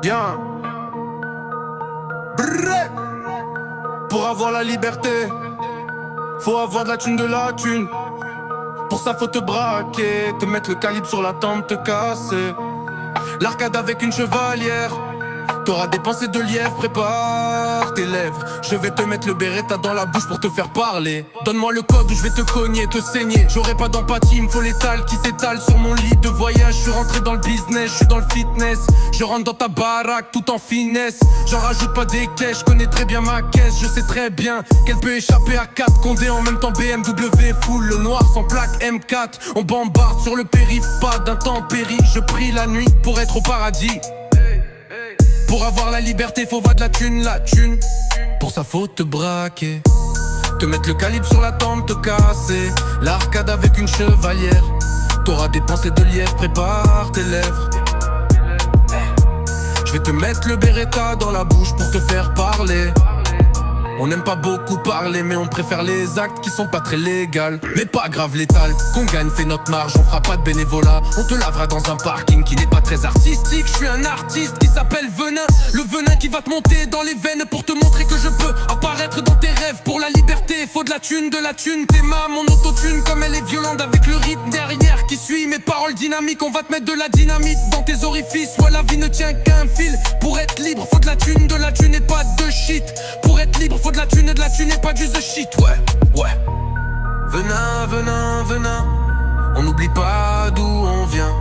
Bien. Brrr. Pour avoir la liberté, faut avoir de la thune. Pour ça faut te braquer, te mettre le calibre sur la tempe, te casser. L'arcade avec une chevalière, t'auras des pensées de lièvre, prépare tes lèvres. Je vais te mettre le Beretta dans la bouche pour te faire parler. Donne-moi le code ou je vais te cogner, te saigner. J'aurai pas d'empathie, il me faut l'étal qui s'étale sur mon lit de voyage. Je suis rentré dans le business, je suis dans le fitness. Je rentre dans ta baraque tout en finesse. J'en rajoute pas des caisses, je connais très bien ma caisse. Je sais très bien qu'elle peut échapper à 4 condés en même temps. BMW full, le noir sans plaque M4. On bombarde sur le périph', pas d'intempéries. Je prie la nuit pour être au paradis. Pour avoir la liberté, faut voir de la thune, la thune. Pour ça faut te braquer, te mettre le calibre sur la tempe, te casser. L'arcade avec une chevalière, t'auras des pensées de lièvre, prépare tes lèvres. Je vais te mettre le Beretta dans la bouche pour te faire parler. On n'aime pas beaucoup parler, mais on préfère les actes qui sont pas très légaux. Mais pas grave létal, qu'on gagne fait notre marge, on fera pas de bénévolat. On te lavera dans un parking qui n'est pas très artistique. Je suis un artiste qui s'appelle Venin, le venin qui va te monter dans les veines pour te montrer que je peux apparaître dans tes rêves. Pour la liberté, faut de la thune, T'es mon autotune comme elle est violente avec le rythme derrière qui suit mes paroles dynamiques. On va te mettre de la dynamite dans tes orifices. Ouais, la vie ne tient qu'à un fil. Pour être libre, faut de la thune et pas de shit. Pour être libre, faut de la thune et pas du the shit. Ouais. Venin, venin, venin. On n'oublie pas d'où on vient.